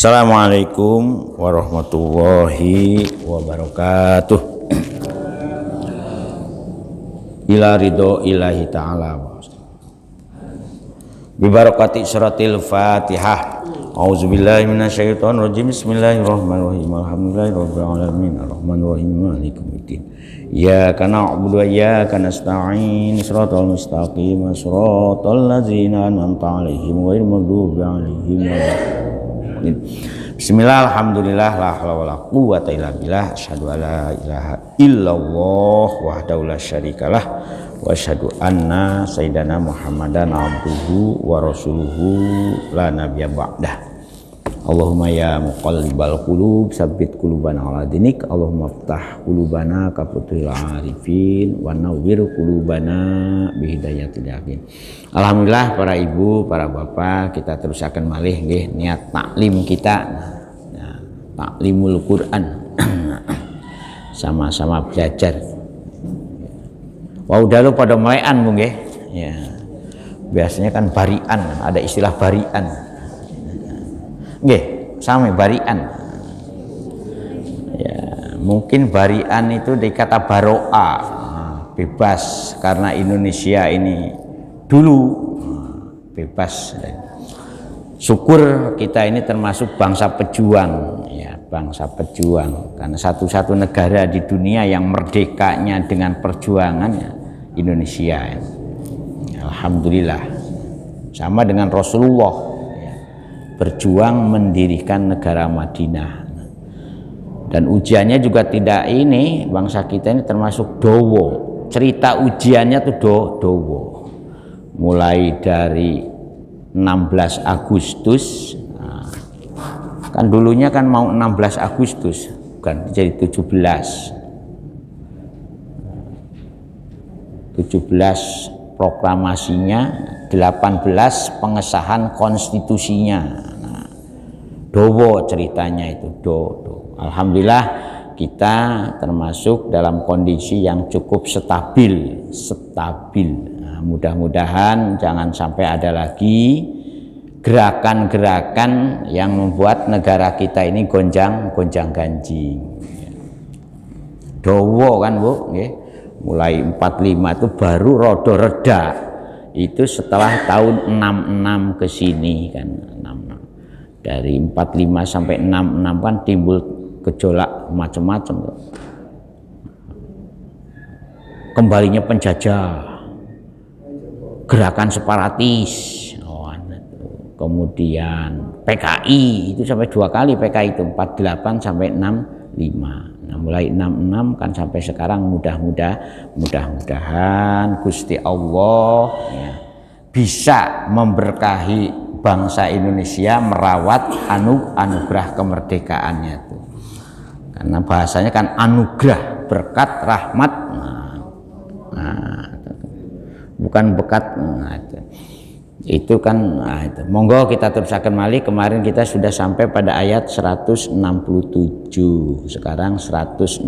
Assalamualaikum warahmatullahi wabarakatuh. Ila ridho ilahi ta'ala bibarakati suratil fatihah. A'udzubillahi minasyaitonir rajim. Bismillahirrahmanirrahim. Alhamdulillahirabbil alamin arrahmanirrahim maliki yaumiddin. Iyyaka na'budu wa iyyaka nasta'in. Shiratal mustaqim shiratal ladzina an'amta 'alaihim ghairil maghdubi 'alaihim waladdallin. Bismillah, alhamdulillah, la haula wala quwwata illa billah. Asyhadu an la ilaha illallah wahdahu la syarikalah wa asyhadu anna sayyidana Muhammadan abduhu wa rasuluhu la nabiyya ba'dah. Allahumma ya muqallibal qulub tsabbit qulubana ala dinik. Allahumma iftah qulubana ka futuhil arifin wa nawwir qulubana bi hidayatil yaqin. Alhamdulillah para ibu, para bapak, kita terus akan malih nggih niat taklim kita. Nah, taklimul Quran. Sama-sama belajar. Wau dalu pada melekan Bu nggih. Ya. Biasanya kan barian, ada istilah barian. Nggih, sami barian. Ya, mungkin barian itu dikata baro'a, bebas, karena Indonesia ini dulu bebas. Syukur kita ini termasuk bangsa pejuang, ya, bangsa pejuang. Karena satu-satu negara di dunia yang merdekanya dengan perjuangan ya, Indonesia. Alhamdulillah. Sama dengan Rasulullah. Berjuang mendirikan negara Madinah, dan ujiannya juga tidak ini, bangsa kita ini termasuk dowo, cerita ujiannya tuh dowo, mulai dari 16 Agustus, nah, kan dulunya kan mau 16 Agustus bukan jadi 17 proklamasinya, 18 pengesahan konstitusinya. Dowo ceritanya itu do. Alhamdulillah kita termasuk dalam kondisi yang cukup stabil. Nah, mudah-mudahan jangan sampai ada lagi gerakan-gerakan yang membuat negara kita ini gonjang-ganjing. Dowo kan Bu, nggih. Mulai 45 itu baru rodo reda. Itu setelah tahun 66 ke sini kan, 66. Dari 45 sampai 66 kan timbul gejolak macam-macam. Kembalinya penjajah, gerakan separatis, kemudian PKI itu sampai 2 kali PKI itu 48 sampai 65. Nah, mulai 66 kan sampai sekarang mudah-mudahan Gusti Allah ya, bisa memberkahi bangsa Indonesia, merawat anugerah kemerdekaannya itu. Karena bahasanya kan anugerah, berkat, rahmat. Bukan bekat. Itu kan itu. Monggo kita terus akan malih. Kemarin kita sudah sampai pada ayat 167, sekarang 168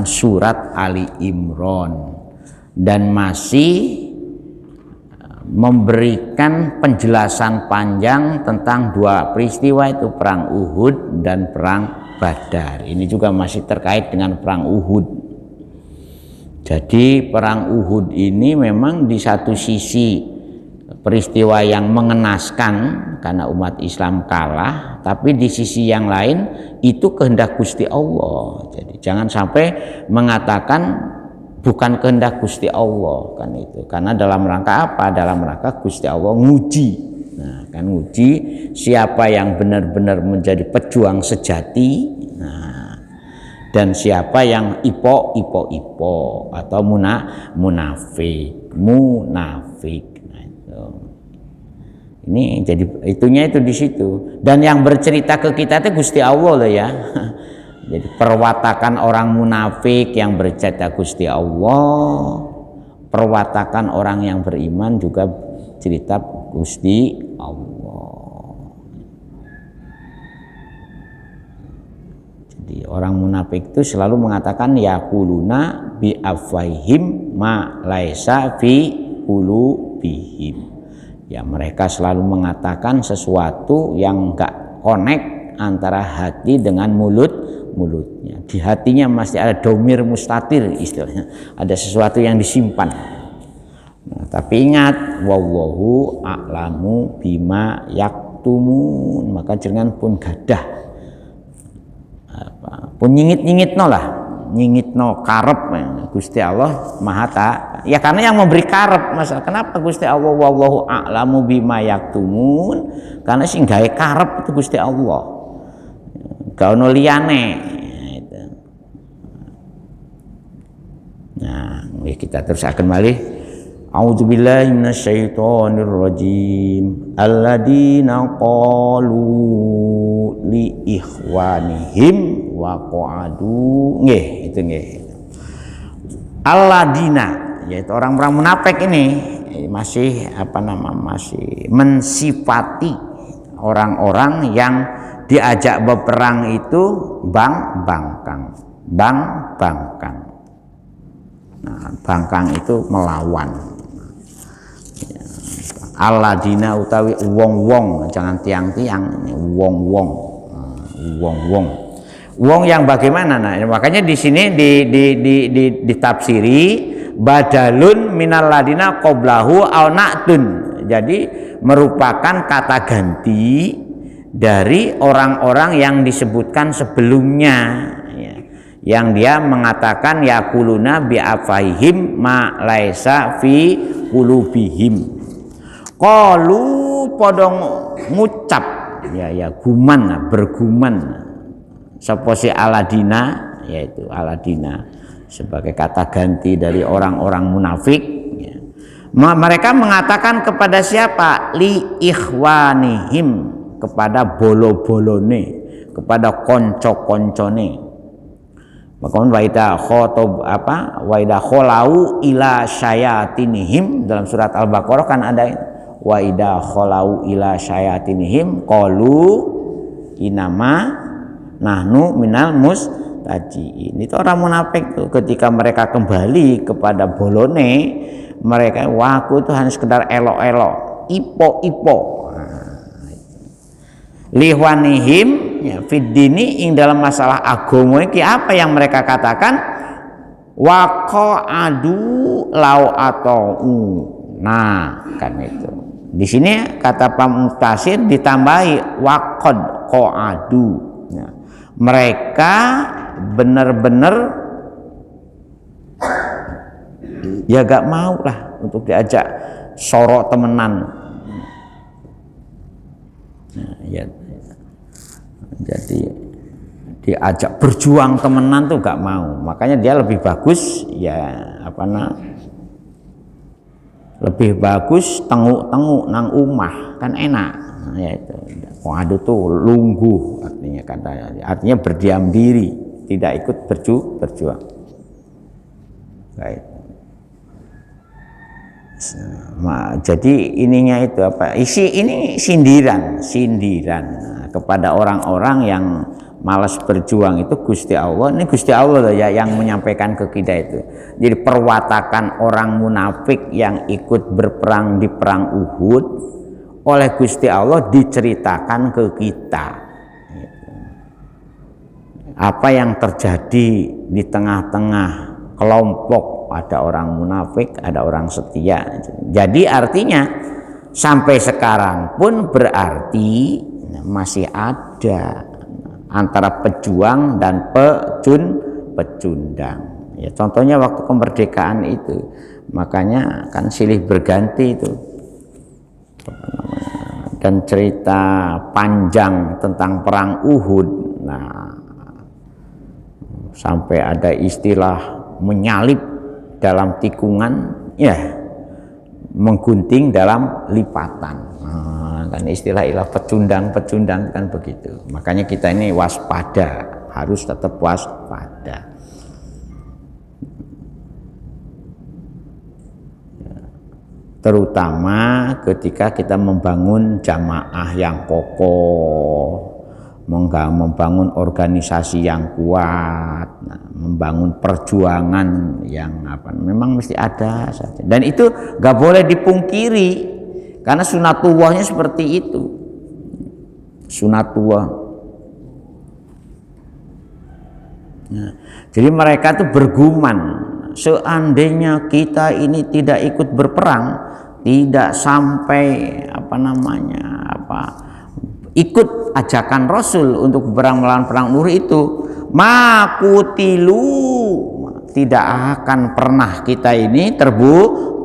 surat Ali Imran, dan masih memberikan penjelasan panjang tentang 2 peristiwa, itu perang Uhud dan perang Badar. Ini juga masih terkait dengan perang Uhud. Jadi perang Uhud ini memang di satu sisi peristiwa yang mengenaskan karena umat Islam kalah, tapi di sisi yang lain itu kehendak Gusti Allah. Jadi jangan sampai mengatakan bukan kehendak Gusti Allah kan itu. Karena dalam rangka apa? Dalam rangka Gusti Allah nguji. Nah, kan nguji siapa yang benar-benar menjadi pejuang sejati. Nah, dan siapa yang ipo atau munafik. Ini jadi itunya itu di situ, dan yang bercerita ke kita itu Gusti Allah loh ya. Jadi perwatakan orang munafik yang bercerita Gusti Allah, perwatakan orang yang beriman juga cerita Gusti Allah. Jadi orang munafik itu selalu mengatakan yaquluna bi afwahihim ma laisa fi qulubihim. Ya, mereka selalu mengatakan sesuatu yang enggak connect antara hati dengan mulutnya. Di hatinya masih ada domir mustatir istilahnya, ada sesuatu yang disimpan. Nah, tapi ingat, wallahu a'lamu bima yaktumun, maka jangan pun gadah pun nyingit-nyingitno lah, nyingitno karep Gusti Allah Maha ya karena yang memberi karep. Masalah kenapa Gusti Allah wallahu a'lamu bima yaktumun, karena sing gawe karep itu Gusti Allah, gak ono liyane. Nah, kita terus akan malih. A'udzubillahi minasyaitonirrajim. Alladzina qalu li ikhwanihim wa qa'adu. Nggih, itu nggih. Alladzina, yaitu orang-orang munafik ini masih masih mensifati orang-orang yang diajak berperang itu bangkang. Nah, bangkang itu melawan. Alladzina utawi wong-wong, jangan tiang-tiang, wong-wong. Wong yang bagaimana? Nah, makanya di sini ditafsiri badalun minal ladina qablahu aw na'tun. Jadi merupakan kata ganti dari orang-orang yang disebutkan sebelumnya, ya, yang dia mengatakan yaquluna bi afahim ma laisa fi qulubihim. Qalu podong ngucap guman, berguman sapa si Aladina, yaitu Aladina sebagai kata ganti dari orang-orang munafik, ya. Mereka mengatakan kepada siapa? Li ikhwanihim, kepada bolo-bolone, kepada konco-koncone. Maka waida khotob waida kholau ila syayatinihim, dalam surat Al-Baqarah kan ada waida kholau ila syayatinihim qalu inama nahnu minal mustajiin. Itu orang munafik tuh, ketika mereka kembali kepada bolone, mereka waku itu hanya sekedar elok-elok, ipo-ipo. Lihwanihim ya fiddini, ing dalam masalah agama iki apa yang mereka katakan? Waqa'adu lau atau nah kan itu. Di sini kata Pak Muhtasir ditambahi waqad qa'adu. Nah, mereka benar-benar ya gak mau lah untuk diajak sorok temenan. Nah, ya, jadi diajak berjuang temenan tuh gak mau. Makanya dia lebih bagus ya lebih bagus tenguk-tenguk nang umah kan enak. Nah, ya itu. Waduh tuh lungguh artinya berdiam diri, tidak ikut berjuang. Baik. Jadi ininya itu ini sindiran kepada orang-orang yang malas berjuang. Itu Gusti Allah, ini Gusti Allah ya yang menyampaikan ke kita itu. Jadi perwatakan orang munafik yang ikut berperang di perang Uhud oleh Gusti Allah diceritakan ke kita. Apa yang terjadi di tengah-tengah kelompok, ada orang munafik, ada orang setia. Jadi artinya sampai sekarang pun berarti masih ada antara pejuang dan pecundang. Ya, contohnya waktu kemerdekaan itu, makanya kan silih berganti itu. Dan cerita panjang tentang perang Uhud. Nah, sampai ada istilah menyalip dalam tikungan, ya menggunting dalam lipatan. Nah, kan istilah pecundang kan begitu. Makanya kita ini waspada, harus tetap waspada. Terutama ketika kita membangun jamaah yang kokoh, membangun organisasi yang kuat, membangun perjuangan yang memang mesti ada saja. Dan itu gak boleh dipungkiri, karena sunatullahnya seperti itu. sunatullah. Nah, jadi mereka tuh bergumam, seandainya kita ini tidak ikut berperang, tidak sampai ikut ajakan Rasul untuk berperang melawan perang Uhud itu, makutilu, tidak akan pernah kita ini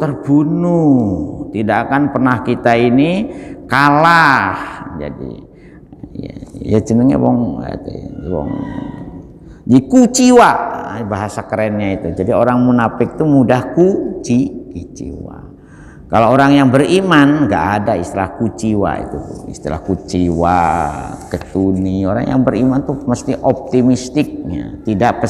terbunuh, tidak akan pernah kita ini kalah. Jadi ya jenenge wong kuciwa, bahasa kerennya itu. Jadi orang munafik itu mudah kuciwa. Kalau orang yang beriman nggak ada istilah kuciwa itu, istilah kuciwa, ketuni. Orang yang beriman tuh mesti optimistiknya, tidak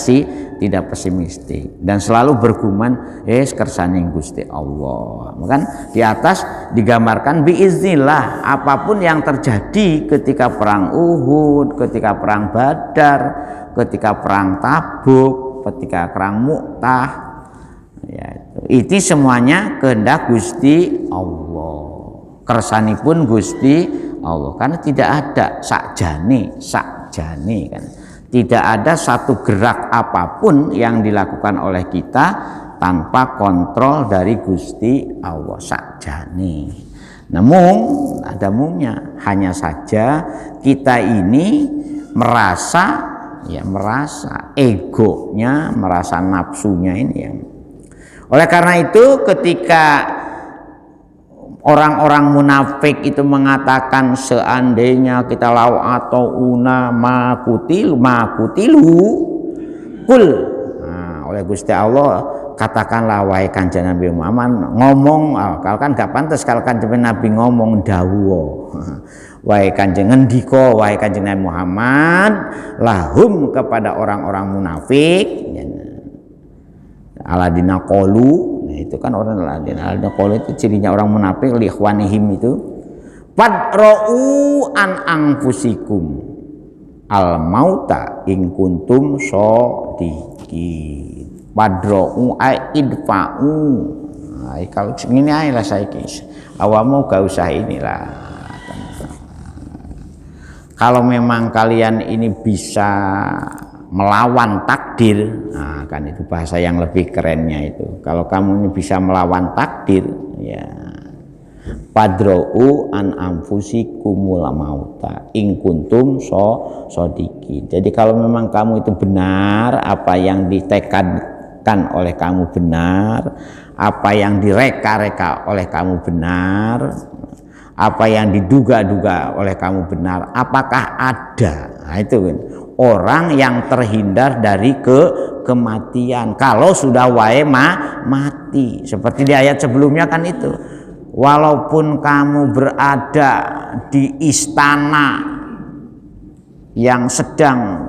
pesimistik, dan selalu bergumam kersaning Gusti Allah. Maka di atas digambarkan biiznillah, apapun yang terjadi ketika perang Uhud, ketika perang Badar, ketika perang Tabuk, ketika perang Mu'tah, ya, itu semuanya kehendak Gusti Allah, kersanipun Gusti Allah. Karena tidak ada sakjane kan, tidak ada satu gerak apapun yang dilakukan oleh kita tanpa kontrol dari Gusti Allah, sakjane. Namun ada mungnya, hanya saja kita ini merasa egonya, merasa nafsunya ini yang. Oleh karena itu ketika orang-orang munafik itu mengatakan seandainya kita lau atau una makutilu kul, oleh Gusti Allah katakanlah wahai kanjeng Nabi Muhammad, ngomong kalau kan gak pantas kalau kanjeng Nabi ngomong dawuh. Wahai kanjeng ngendika wahai kanjeng Nabi Muhammad lahum kepada orang-orang munafik, aladina qalu, nah itu kan orang aladina qalu itu cirinya orang munafik, li ikhwanihim itu fadra'u an anfusikum al mauta in kuntum shadiqin. Fadra'u ai idfa'u. Nah, kalau ini ae lah saiki awamu gak usah inilah. Kalau memang kalian ini bisa melawan takdir, nah kan itu bahasa yang lebih kerennya itu. Kalau kamu ini bisa melawan takdir, ya padro'u an anfusikumul mauta in kuntum shadiqin. Jadi kalau memang kamu itu benar, apa yang ditekadkan oleh kamu benar, apa yang direka-reka oleh kamu benar, apa yang diduga-duga oleh kamu benar, apakah ada, nah itu kan orang yang terhindar dari kematian kalau sudah wae mati. Seperti di ayat sebelumnya kan itu, walaupun kamu berada di istana yang sedang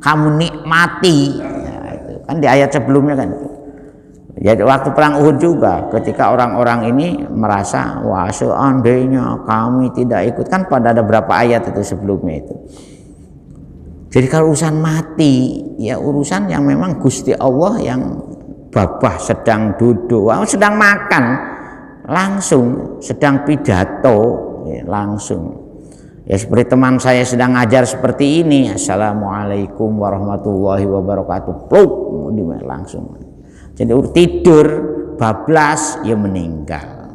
kamu nikmati, ya, itu kan di ayat sebelumnya kan itu. Ya waktu perang Uhud juga ketika orang-orang ini merasa wah seandainya kami tidak ikut, kan pada ada berapa ayat itu sebelumnya itu. Jadi kalau urusan mati ya urusan yang memang Gusti Allah yang babah sedang duduk, sedang makan langsung, sedang pidato ya, langsung. Ya seperti teman saya sedang ngajar seperti ini, assalamualaikum warahmatullahi wabarakatuh, langsung. Jadi tidur bablas ya meninggal.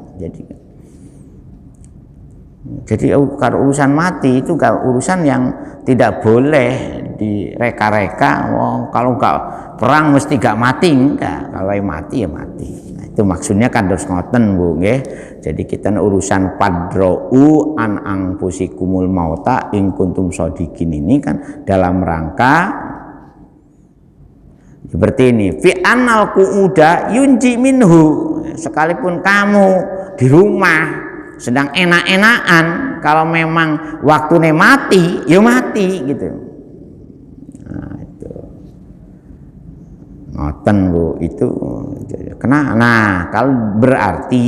Jadi kalau urusan mati itu kalau urusan yang tidak boleh direka-reka. Kalau nggak perang mesti gak mati, enggak. Kalau mati ya mati. Nah, itu maksudnya kan terus ngoten Bu nggih. Jadi kita urusan padro'u an anfusikumul mauta in kuntum shadiqin ini kan dalam rangka seperti ini, fi annal qu'uda yunji minhu, sekalipun kamu di rumah sedang enak-enakan, kalau memang waktunya mati ya mati gitu. Nah itu ngoten Bu, itu kena. Nah kalau berarti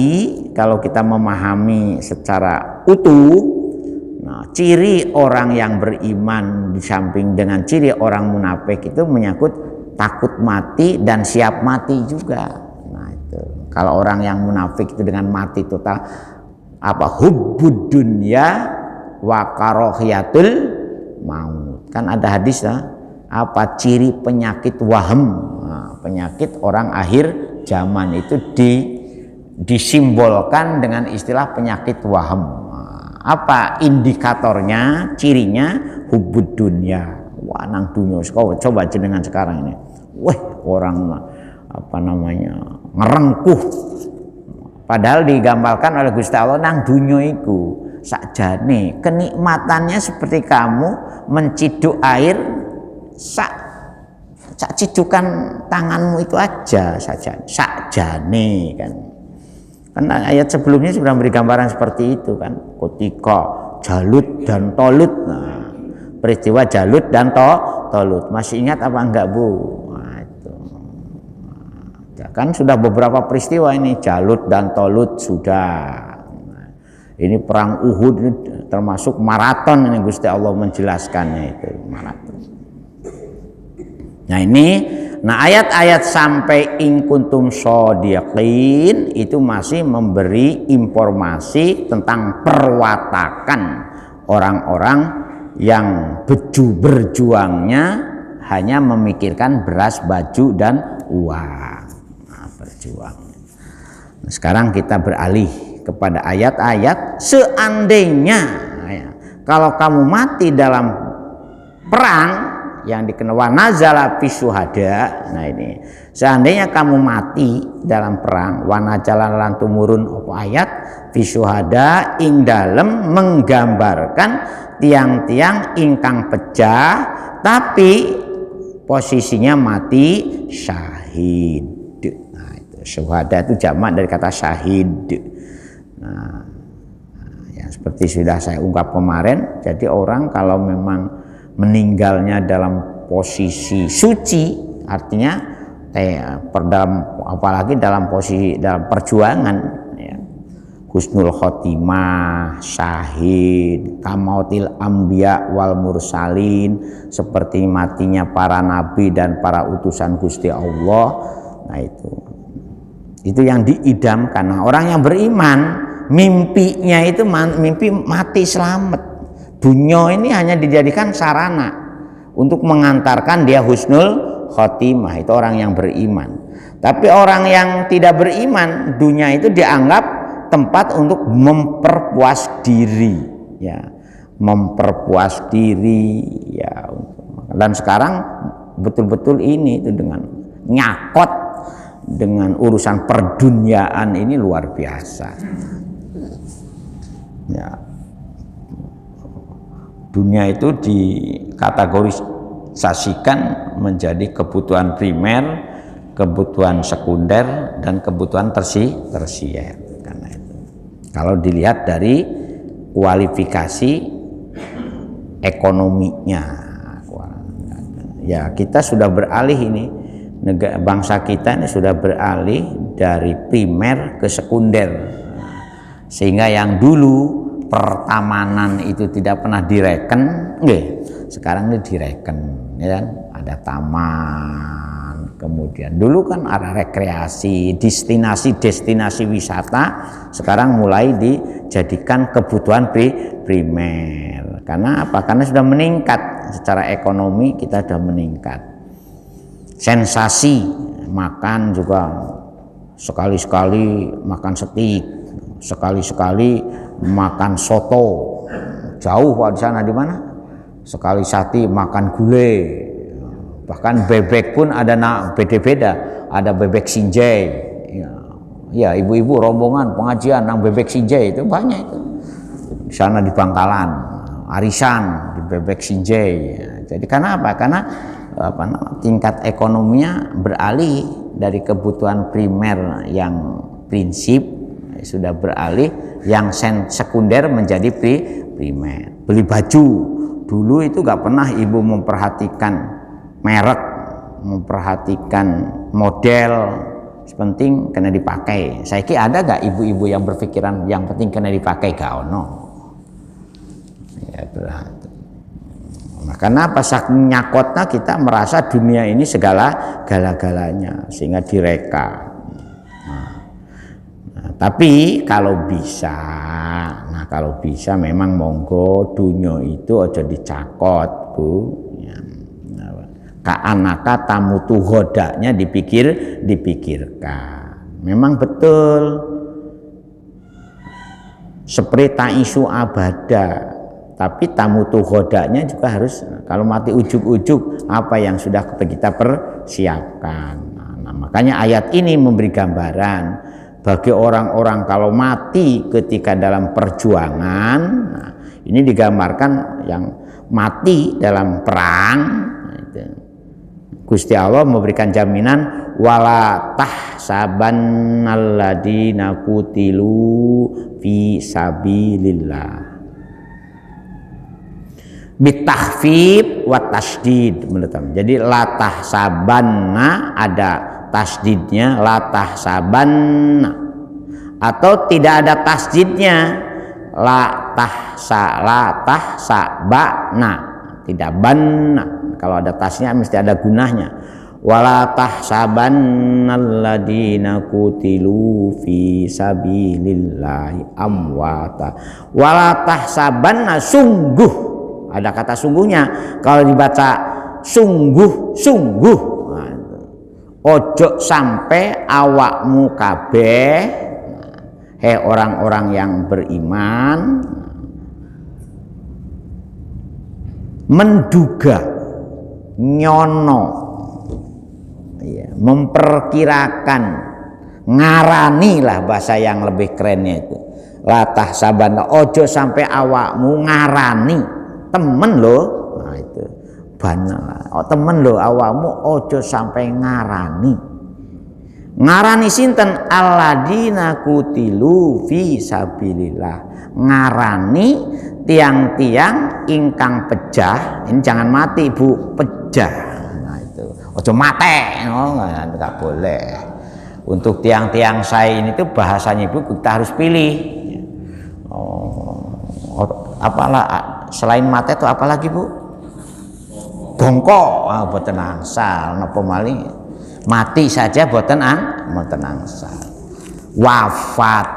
kalau kita memahami secara utuh, nah ciri orang yang beriman di samping dengan ciri orang munafik itu menyangkut takut mati dan siap mati juga. Nah itu kalau orang yang munafik itu dengan mati total, hubbud dunya wa karahiyatul maut. Kan ada hadis apa ciri penyakit waham. Nah, penyakit orang akhir zaman itu disimbolkan dengan istilah penyakit waham. Apa indikatornya, cirinya? Hubbud dunya. Wah, nang dunya. Coba jenengan sekarang ini. Wah, orang ngerengkuh. Padahal digambarkan oleh Gusti Allah nang dunya iku sakjane kenikmatannya seperti kamu menciduk air sak cidukan tanganmu itu aja saja sakjane kan. Karena ayat sebelumnya sudah memberi gambaran seperti itu kan, ketika Jalut dan Tolut. Nah, peristiwa Jalut dan Tolut masih ingat apa enggak Bu? Nah, itu kan sudah beberapa peristiwa ini, Jalut dan Tolut sudah. Nah, ini perang Uhud ini termasuk maraton, ini Gusti Allah menjelaskannya itu maraton. Nah ini, ayat-ayat sampai in kuntum shodiqin itu masih memberi informasi tentang perwatakan orang-orang yang berjuangnya hanya memikirkan beras, baju, dan uang. Nah, berjuang. Nah, sekarang kita beralih kepada ayat-ayat seandainya kalau kamu mati dalam perang yang dikenal wanazala fisuhada. Nah ini seandainya kamu mati dalam perang, wanajalan lan tumurun apa ayat fisuhada ing dalem menggambarkan tiang-tiang ingkang pecah tapi posisinya mati syahid. Nah itu syuhada itu jamak dari kata syahid. Nah yang seperti sudah saya ungkap kemarin, jadi orang kalau memang meninggalnya dalam posisi suci, artinya apalagi dalam posisi dalam perjuangan ya. Husnul khotimah, syahid, kamautil anbiya wal mursalin, seperti matinya para nabi dan para utusan Gusti Allah. Nah itu yang diidamkan. Nah, orang yang beriman mimpinya itu mimpi mati selamat. Dunia ini hanya dijadikan sarana untuk mengantarkan dia husnul khotimah, itu orang yang beriman. Tapi orang yang tidak beriman, dunia itu dianggap tempat untuk memperpuas diri ya, memperpuas diri ya. Dan sekarang betul-betul ini itu dengan nyakot dengan urusan perduniaan ini luar biasa ya. Dunia itu dikategorisasikan menjadi kebutuhan primer, kebutuhan sekunder, dan kebutuhan tersier. Karena itu, kalau dilihat dari kualifikasi ekonominya, ya kita sudah beralih ini, bangsa kita ini sudah beralih dari primer ke sekunder, sehingga yang dulu pertamanan itu tidak pernah direken, sekarang ini direken, ya kan? Ada taman, kemudian dulu kan ada rekreasi, destinasi wisata, sekarang mulai dijadikan kebutuhan primer. Karena apa? Karena sudah meningkat secara ekonomi, kita sudah meningkat. Sensasi makan juga sekali-sekali makan steak, sekali-sekali makan soto, jauh di sana di mana? Sekali sati makan gulai, bahkan bebek pun ada beda-beda, ada bebek sinjai, ya ibu-ibu rombongan pengajian nang bebek sinjai itu banyak itu. Di sana di Bangkalan, arisan di bebek sinjai. Jadi karena apa? Karena tingkat ekonominya beralih dari kebutuhan primer yang prinsip sudah beralih yang sekunder menjadi primer. Beli baju dulu itu gak pernah ibu memperhatikan merek, memperhatikan model, penting kena dipakai. Saya kira ada gak ibu-ibu yang berpikiran yang penting kena dipakai? Gak ono. Ya berarti. Nah, kenapa saking nyakotnya kita merasa dunia ini segala galanya sehingga direka. Tapi kalau bisa, nah kalau bisa memang monggo dunya itu aja dicakot, Bu. Ya. Ka'anaka tamutu hodaknya dipikirkan. Memang betul. Seperti ta'isu abada. Tapi tamutu hodaknya juga harus, kalau mati ujuk-ujuk apa yang sudah kita persiapkan. Nah, makanya ayat ini memberi gambaran bagi orang-orang kalau mati ketika dalam perjuangan. Nah, ini digambarkan yang mati dalam perang. Gusti Allah memberikan jaminan wala tahsabannalladzina qutilu fi sabilillah bitahfif wa tasdid. Jadi latah sabanna ada tasdidnya, latah sabanna, atau tidak ada tasdidnya, latah sabana, tidak banna. Kalau ada tasnya mesti ada gunahnya. Wala tahsabannalladzina qutilu fi sabilillahi amwata. Wala tahsabanna, sungguh. Ada kata sungguhnya. Kalau dibaca sungguh, nah, ojo sampai awakmu kabeh, orang-orang yang beriman, menduga, nyono, ya, memperkirakan, ngarani lah bahasa yang lebih kerennya itu. Latah sabana, ojo sampai awakmu ngarani temen lo, nah itu bana. Oh temen lo awakmu ojo sampai ngarani sinten alladzina qutilu fi sabilillah, ngarani tiang-tiang ingkang pejah. Ini jangan mati Bu, pejah. Nah itu ojo mate, oh nggak boleh. Untuk tiang-tiang saya ini tuh bahasanya Ibu kita harus pilih. Apalah selain mate itu apalagi Bu? Bongkok, boten angsal, napa malih mati saja boten angsal. Wafat,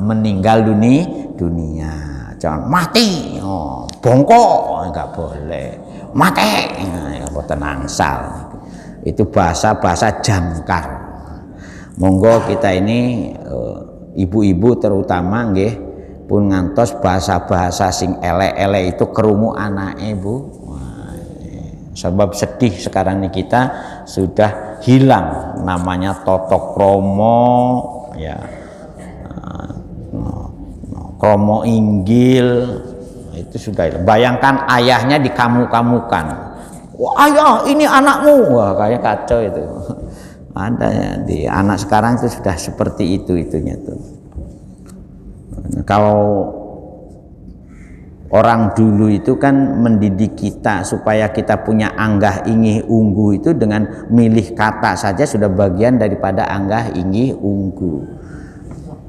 meninggal dunia. Jangan mati, bongkok enggak boleh. Mate, boten angsal. Itu bahasa-bahasa jamkar. Monggo kita ini ibu-ibu terutama nggih pun ngantos bahasa-bahasa sing elek-elek itu kerungu anake Bu. Sebab sedih sekarang ini kita sudah hilang namanya toto kromo, ya, kromo inggil itu sudah hilang. Bayangkan ayahnya dikamu-kamukan. Wah ayah ini anakmu, wah kayak kacau itu. Ada ya, di anak sekarang itu sudah seperti itunya tuh. Kalau orang dulu itu kan mendidik kita supaya kita punya anggah ingih unggu itu dengan milih kata saja sudah bagian daripada anggah ingih unggu.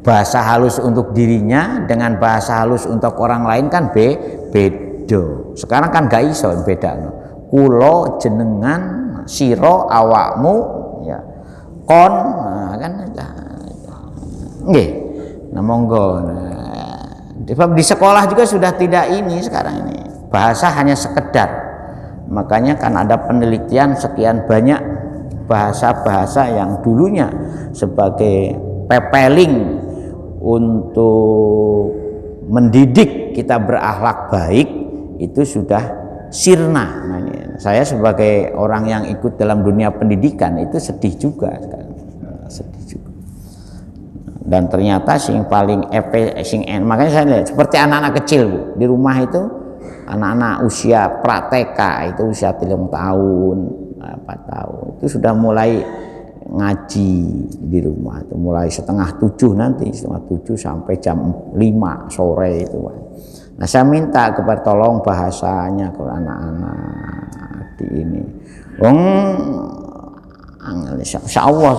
Bahasa halus untuk dirinya dengan bahasa halus untuk orang lain kan beda. Sekarang kan gak iso beda. Kulo jenengan siro awakmu ya kon kan nggih. Nah monggo. Di sekolah juga sudah tidak ini sekarang ini. Bahasa hanya sekedar. Makanya kan ada penelitian sekian banyak bahasa-bahasa yang dulunya sebagai pepeling untuk mendidik kita berakhlak baik itu sudah sirna. Nah, ini, saya sebagai orang yang ikut dalam dunia pendidikan itu sedih juga sekarang. Sedih juga. Dan ternyata sing paling makanya saya lihat seperti anak-anak kecil Bu di rumah itu, anak-anak usia pra-TK itu usia 3 tahun 4 tahun itu sudah mulai ngaji di rumah itu mulai 6:30 nanti 6:30 sampai jam 5 sore itu. Nah saya minta kepada tolong bahasanya ke anak-anak di ini. Insya Allah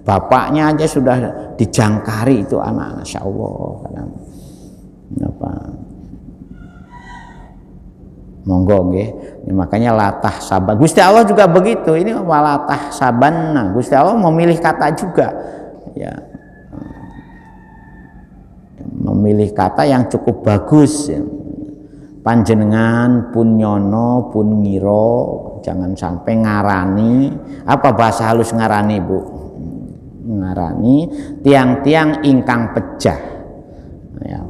bapaknya aja sudah dijangkari itu anak-anak, insya Allah. Apa? Monggo nggih. Makanya latah saban. Gusti Allah juga begitu. Ini walatah sabanna. Gusti Allah memilih kata juga. Ya. memilih kata yang cukup bagus ya. Panjenengan pun nyono pun ngiro, jangan sampai ngarani. Apa bahasa halus ngarani, Bu? Ngarani tiang-tiang ingkang pejah ya,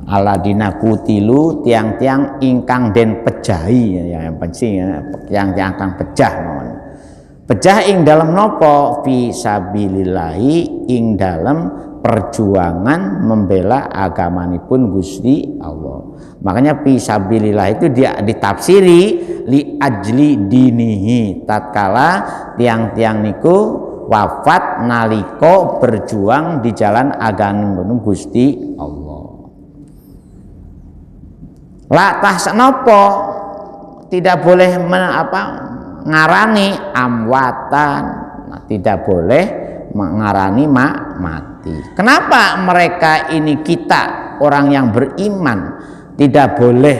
aladina kutilu, tiang-tiang ingkang den pejahi ya, yang penting ya, tiang-tiang ingkang pejah mohon. Pejah ing dalam nopo fi sabilillahi, ing dalam perjuangan membela agamanipun Gusti Allah. Makanya fi sabilillah itu dia ditafsiri li ajli dinihi, tatkala tiang-tiang niku wafat naliko berjuang di jalan agamanipun Gusti Allah. La tahsanopo tidak boleh ngarani amwatan, nah, tidak boleh mengarani mati. Kenapa mereka ini, kita orang yang beriman tidak boleh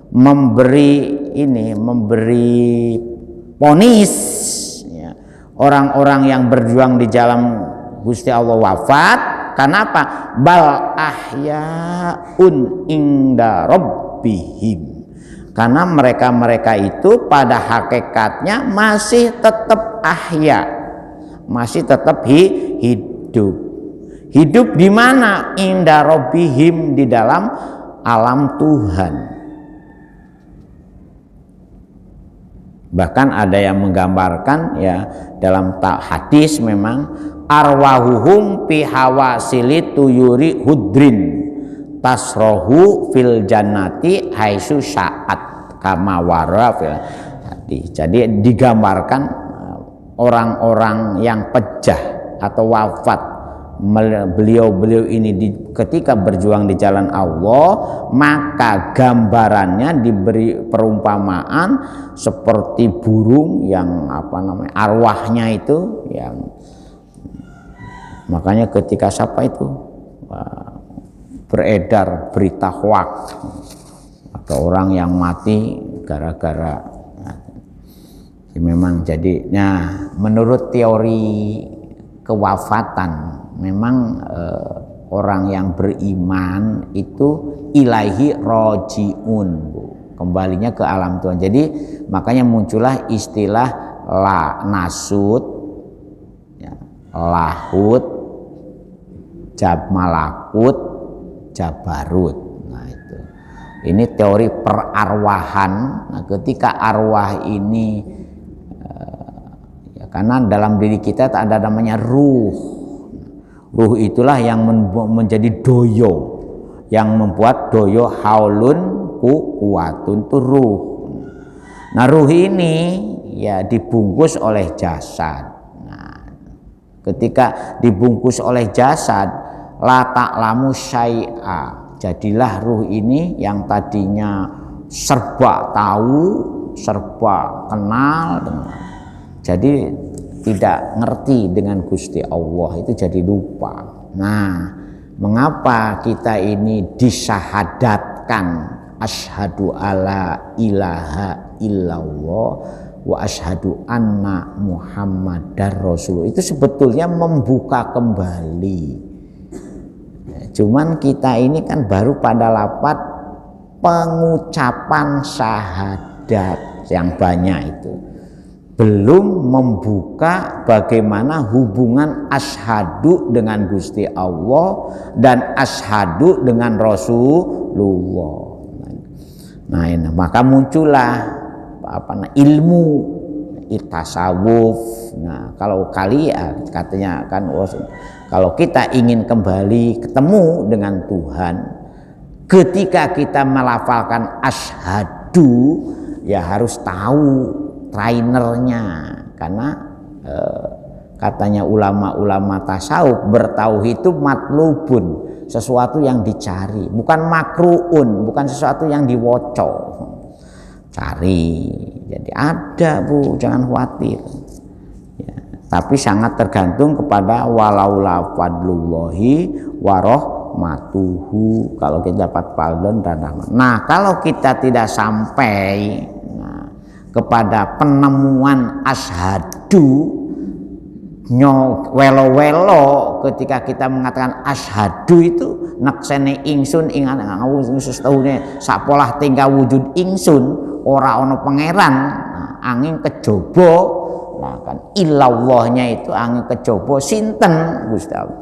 memberi ponis ya, orang-orang yang berjuang di jalan Gusti Allah wafat? Kenapa? Bal ahyaun inda rabbihim. Karena mereka itu pada hakikatnya masih tetap ahya, masih tetap hidup. Hidup di mana? Inda rabbihim, di dalam alam Tuhan. Bahkan ada yang menggambarkan ya dalam hadis memang arwahuhum fi hawasili tuyuri hudrin tasrohu fil jannati haitsu sa'at kama wara fil hadis. Jadi digambarkan orang-orang yang pejah atau wafat, beliau ini ketika berjuang di jalan Allah, maka gambarannya diberi perumpamaan seperti burung yang arwahnya itu yang, makanya ketika siapa itu beredar berita hoax atau orang yang mati gara-gara memang jadinya menurut teori kewafatan memang orang yang beriman itu ilaihi rojiun, kembalinya ke alam Tuhan. Jadi makanya muncullah istilah nasut ya, lahut, malakut, jabarut. Nah itu, ini teori perarwahan. Nah, ketika arwah ini ya, karena dalam diri kita ada namanya ruh. Ruh itulah yang menjadi doyo, yang membuat doyo haulun kuwatun itu ruh. Nah ruh ini ya dibungkus oleh jasad. Nah, ketika dibungkus oleh jasad, la ta'lamu syai'a, jadilah ruh ini yang tadinya serba tahu, serba kenal, jadi tidak ngerti dengan Gusti Allah, itu jadi lupa. Nah, mengapa kita ini disyahadatkan asyhadu alla ilaha illallah wa asyhadu anna muhammadar rasul, itu sebetulnya membuka kembali. Cuman kita ini kan baru pada lafaz pengucapan syahadat yang banyak itu, belum membuka bagaimana hubungan asyhadu dengan Gusti Allah dan asyhadu dengan Rasulullah. Nah ini maka muncullah ilmu tasawuf. Nah kalau kalian katanya kan kalau kita ingin kembali ketemu dengan Tuhan, ketika kita melafalkan asyhadu ya harus tahu trainernya, karena katanya ulama-ulama tasawuf, bertauhid itu matlubun, sesuatu yang dicari, bukan makruun, bukan sesuatu yang diwoco, cari. Jadi ada Bu, jangan khawatir ya, tapi sangat tergantung kepada walaula fadlullahi warahmatuhu, kalau kita dapat fadlun dan rahmat. Nah kalau kita tidak sampai kepada penemuan asyhadu welo-welo, ketika kita mengatakan asyhadu itu neksene ingsun ing ngawuhune sapolah tingkah wujud ingsun ora ana pangeran angin kejaba. Nah kan illallahnya itu angin kejaba sinten Gusti Allah.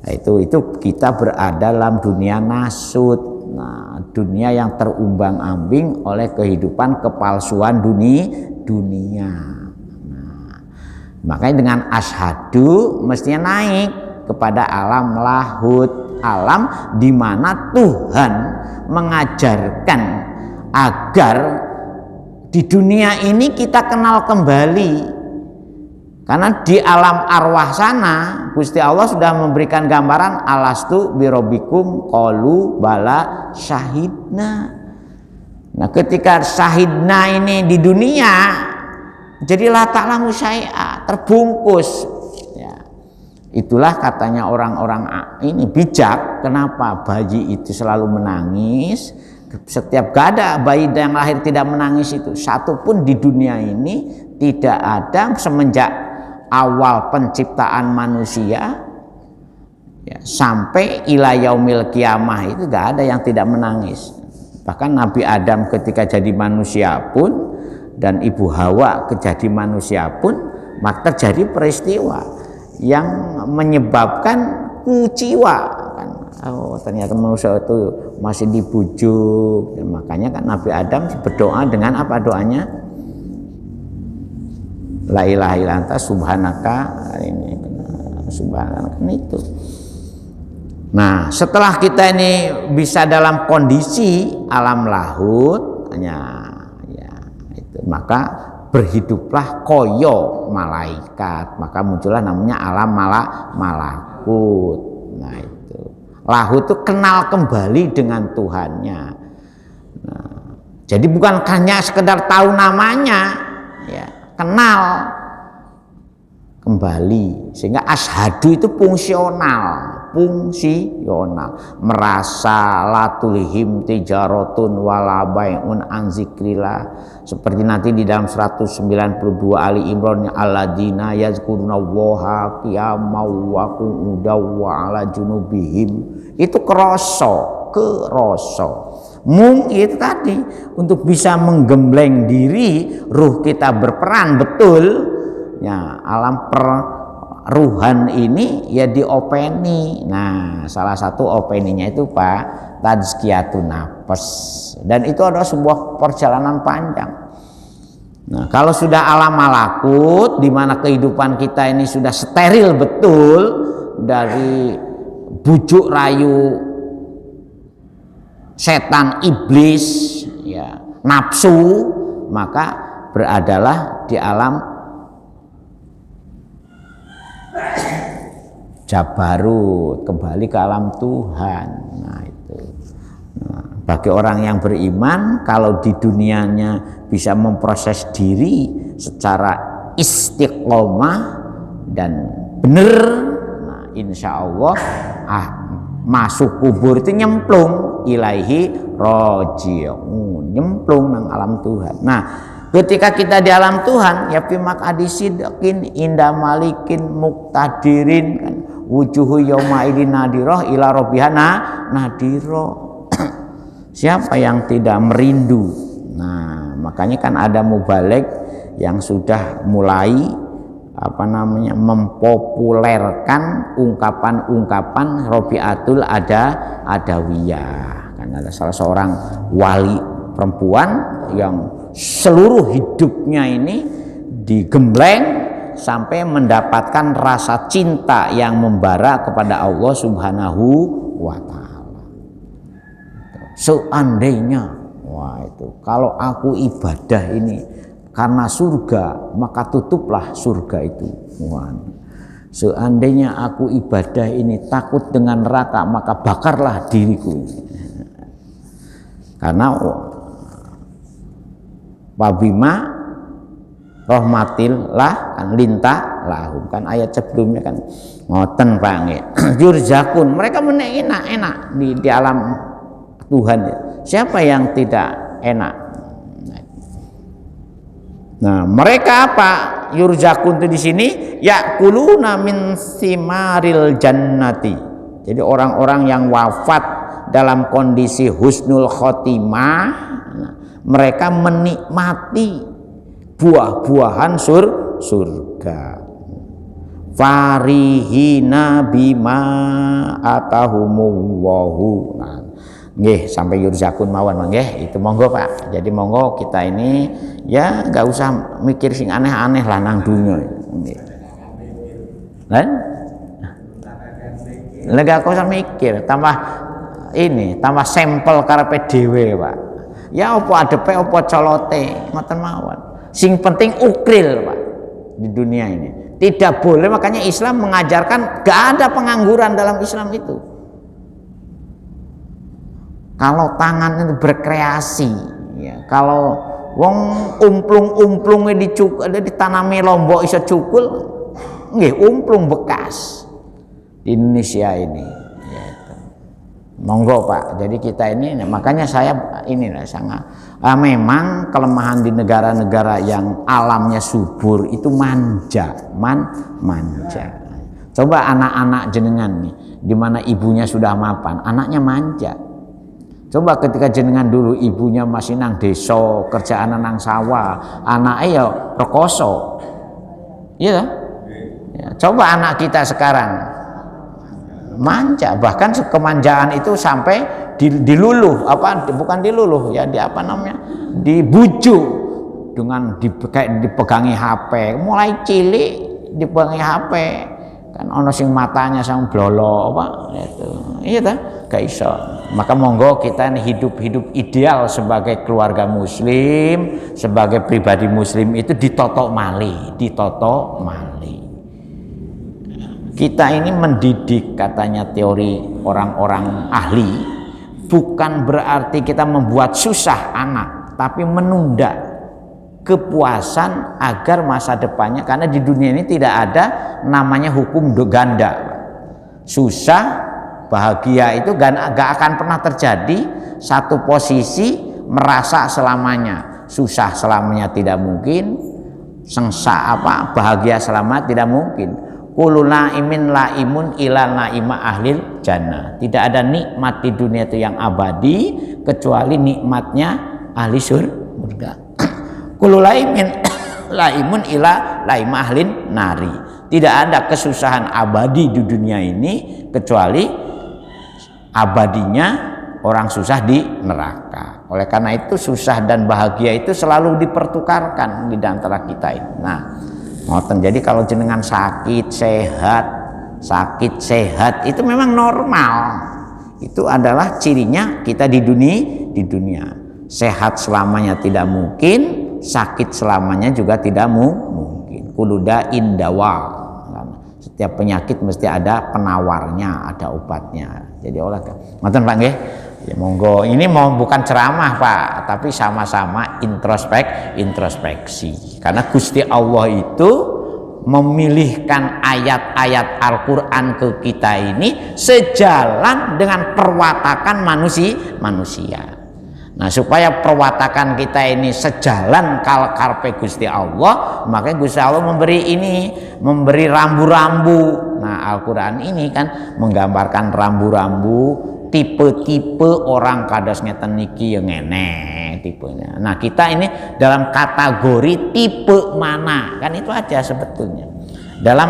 Nah, itu kita berada dalam dunia nasut. Nah, dunia yang terumbang-ambing oleh kehidupan kepalsuan dunia. Nah, makanya dengan asyhadu mestinya naik kepada alam lahut, alam di mana Tuhan mengajarkan agar di dunia ini kita kenal kembali. Karena di alam arwah sana Gusti Allah sudah memberikan gambaran alastu birabbikum qalu bala syahidna. Nah, ketika syahidna ini di dunia jadi la ta'lamu syai'a, terbungkus. Ya. Itulah katanya orang-orang ini bijak, kenapa bayi itu selalu menangis? Setiap gak ada bayi yang lahir tidak menangis itu. Satu pun di dunia ini tidak ada semenjak awal penciptaan manusia ya, sampai ila yaumil kiamah itu gak ada yang tidak menangis. Bahkan Nabi Adam ketika jadi manusia pun dan Ibu Hawa jadi manusia pun maka terjadi peristiwa yang menyebabkan kuciwa kan. Oh, ternyata manusia itu masih dibujuk. Dan makanya kan Nabi Adam berdoa dengan apa doanya? La ilaha illa anta subhanaka ini subhanaka itu. Nah, setelah kita ini bisa dalam kondisi alam lahut ya itu maka berhiduplah koyo malaikat, maka muncullah namanya alam malakut. Nah, itu lahut itu kenal kembali dengan Tuhannya. Nah, jadi bukan hanya sekedar tahu namanya ya, kenal kembali sehingga asyhadu itu fungsional merasa latulhim tijaratun wala bai'un an zikrillah seperti nanti di dalam 192 Ali Imran alladzina yazkurunallaha qiyaman wa qu'udan wa ala junubihim itu kerasa itu tadi untuk bisa menggembleng diri ruh kita berperan betul ya alam ruhan ini ya diopeni. Nah, salah satu openinya itu Pak tazkiyatun nafs dan itu adalah sebuah perjalanan panjang. Nah, kalau sudah alam malakut di mana kehidupan kita ini sudah steril betul dari bujuk rayu setan iblis ya nafsu, maka beradalah di alam Jabarut, kembali ke alam Tuhan. Nah, itu. Nah, bagi orang yang beriman, kalau di dunianya bisa memproses diri secara istiqomah dan benar, nah, insya Allah masuk kubur itu nyemplung ilaihi roji'un, nyemplung nang alam Tuhan. Nah, ketika kita di alam Tuhan ya fi maq'adi sidqin inda malikin muqtadirin kan wujuhu yauma idin nadirah ila rabbiha nadirah. Siapa yang tidak merindu? Nah, makanya kan ada mubalig yang sudah mulai mempopulerkan ungkapan-ungkapan Rabi'atul Adawiyah. Kan ada salah seorang wali perempuan yang seluruh hidupnya ini digembleng sampai mendapatkan rasa cinta yang membara kepada Allah Subhanahu wa Ta'ala. Seandainya, wah itu, kalau aku ibadah ini karena surga, maka tutuplah surga itu. Wah, seandainya aku ibadah ini takut dengan neraka, maka bakarlah diriku. Karena wabima rahmatillah kan lintah lahum kan ayat sebelumnya kan ngoten Pak nggih. Yurzakun, mereka enak di alam Tuhan. Siapa yang tidak enak? Nah, mereka apa? Yurzakun itu di sini yakuluna min simaril jannati. Jadi orang-orang yang wafat dalam kondisi husnul khotimah, mereka menikmati buah-buahan surga. Farihina bima atahumullahu. Nah, nggih sampai yurzakun mawon nggih, itu monggo Pak. Jadi monggo kita ini ya nggak usah mikir sing aneh-aneh lah nang dunya. Nggih. Lan? Lega kok mikir, tambah sampel karepe dhewe, Pak. Ya apa adepe apa colote, ngoten mawon. Sing penting ukril, Pak, di dunia ini. Tidak boleh, makanya Islam mengajarkan gak ada pengangguran dalam Islam itu. Kalau tangan itu berkreasi, ya, kalau wong umplung-umplungnya ditanami lombok iso cukul, nggih umplung bekas di Indonesia ini. Ya, monggo Pak. Jadi kita ini, makanya saya ini sangat memang kelemahan di negara-negara yang alamnya subur itu manja. Coba anak-anak jenengan nih, di mana ibunya sudah mapan, anaknya manja. Coba ketika jenengan dulu ibunya masih nang desa, kerjaan nang sawah, anaknya ya rekoso. Iya. Ya, coba anak kita sekarang manja, bahkan kemanjaan itu sampai diluluh, bukan diluluh ya, dibujuk dengan dipegangi HP, mulai cilik dipegangi HP, kan ono sing matanya sang blolo itu. Iya ta? Gak iso. Maka monggo kita hidup ideal sebagai keluarga muslim, sebagai pribadi muslim itu ditotok malih. Kita ini mendidik, katanya teori orang-orang ahli, bukan berarti kita membuat susah anak, tapi menunda kepuasan agar masa depannya, karena di dunia ini tidak ada namanya hukum ganda. Susah, bahagia itu gak akan pernah terjadi satu posisi merasa selamanya. Susah selamanya tidak mungkin, bahagia selamanya tidak mungkin. Kullu naimin laimun ila naima ahlil jannah. Tidak ada nikmat di dunia itu yang abadi kecuali nikmatnya ahli surga. Kullu laimun ila laima ahlin nari. Tidak ada kesusahan abadi di dunia ini kecuali abadinya orang susah di neraka. Oleh karena itu susah dan bahagia itu selalu dipertukarkan di antara kita ini. Nah, ngoten. Jadi kalau jenengan sakit sehat itu memang normal. Itu adalah cirinya kita di dunia. Sehat selamanya tidak mungkin, sakit selamanya juga tidak mungkin. Kuluda indawa. Setiap penyakit mesti ada penawarnya, ada obatnya. Jadi ngoten Pak nggih. Ya monggo, ini bukan ceramah Pak, tapi sama-sama introspeksi. Karena Gusti Allah itu memilihkan ayat-ayat Al-Quran ke kita ini sejalan dengan perwatakan manusia. Nah, supaya perwatakan kita ini sejalan karpe Gusti Allah, makanya Gusti Allah memberi rambu-rambu. Nah, Al-Quran ini kan menggambarkan rambu-rambu, tipe-tipe orang kados ngeten niki yang ngene tipenya. Nah, kita ini dalam kategori tipe mana, kan itu aja sebetulnya. Dalam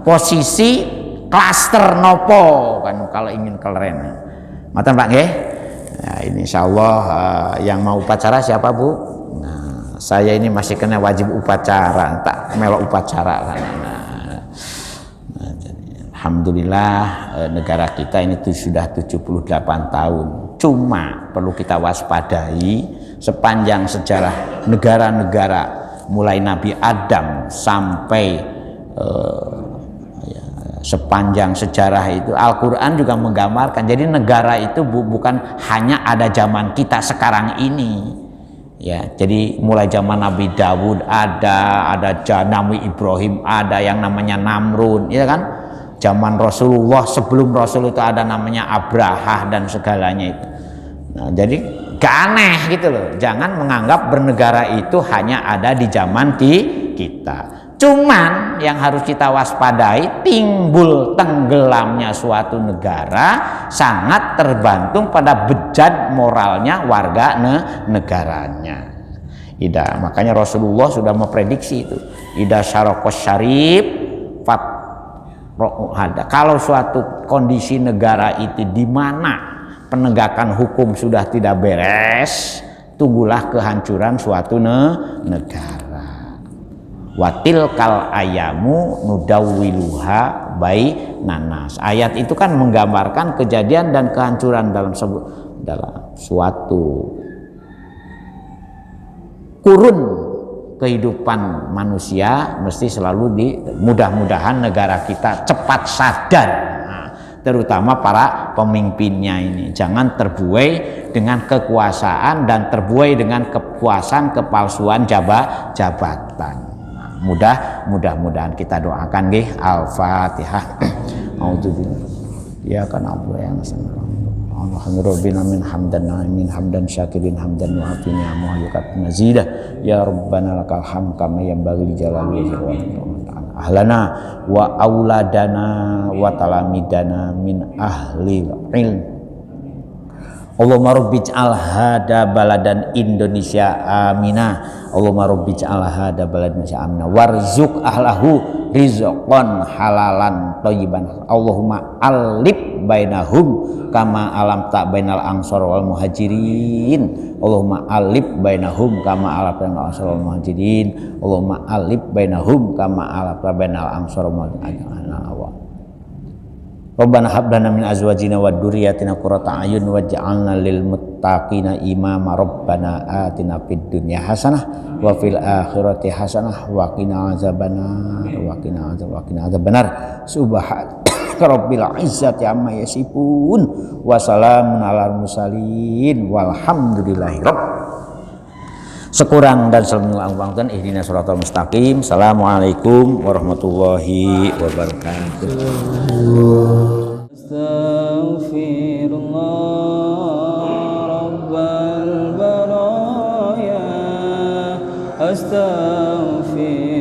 posisi klaster nopo kan kalau ingin keren. Ngoten Pak nggih? Nah, ini insyaallah yang mau upacara siapa Bu? Nah, saya ini masih kena wajib upacara, tak melok upacara kan. Alhamdulillah negara kita ini sudah 78 tahun. Cuma perlu kita waspadai sepanjang sejarah negara-negara mulai Nabi Adam sampai sepanjang sejarah itu Al-Quran juga menggambarkan. Jadi negara itu bukan hanya ada zaman kita sekarang ini. Ya, jadi mulai zaman Nabi Dawud ada Nabi Ibrahim, ada yang namanya Namrud, ya kan? Zaman Rasulullah, sebelum Rasul itu ada namanya Abraha dan segalanya itu. Nah, jadi gak aneh gitu loh. Jangan menganggap bernegara itu hanya ada di zaman kita. Cuman yang harus kita waspadai, timbul tenggelamnya suatu negara sangat tergantung pada bejat moralnya warga negaranya. Makanya Rasulullah sudah memprediksi itu. Ida syarokos syarif fat ro'hada. Kalau suatu kondisi negara itu di mana penegakan hukum sudah tidak beres, tunggulah kehancuran suatu negara. Watil kal ayamu nudawwiluha nanas. Ayat itu kan menggambarkan kejadian dan kehancuran dalam suatu kurun kehidupan manusia. Mesti selalu mudah-mudahan negara kita cepat sadar, terutama para pemimpinnya ini jangan terbuai dengan kekuasaan dan terbuai dengan kepuasan kepalsuan jabatan. Mudah-mudahan kita doakan nggih. Al-Fatihah. Auzubillahi ya kana Abu ya Alhamdulillah min hamdan syakirin hamdan mu'afin ya muhayyukat mazidah ya rabbana lakal hamd kama yanbaghi li jalali wajhika ahlana wa auladana wa talamidana min ahli ilm. Allahumma rabbij'al hada baladan Indonesia amina. Allahumma rabbij'al hada baladan Indonesia amina warzuq ahlahu rizqan halalan thayyiban. Allahumma alif bainahum kama alam tak bainal ansor wal muhajirin. Allahumma alif bainahum kama alam bainal ansor wal muhajirin. Allahumma alif bainahum kama alam bainal ansor wal muhajirin. Rabbana hab lana min azwajina wa dzurriyyatina qurrata a'yun waj'alna lil muttaqina imama. Rabbana atina fid dunya hasanah wa fil akhirati hasanah wa qina azabannar subhanaka rabbil izzati amma yasifun wa salamun alal mursalin walhamdulillahi sekurang dan selengkapnya ihdinas shiratal mustaqim. Assalamualaikum warahmatullahi wabarakatuh. Astaghfirullah rabbal baraya astaghfirullah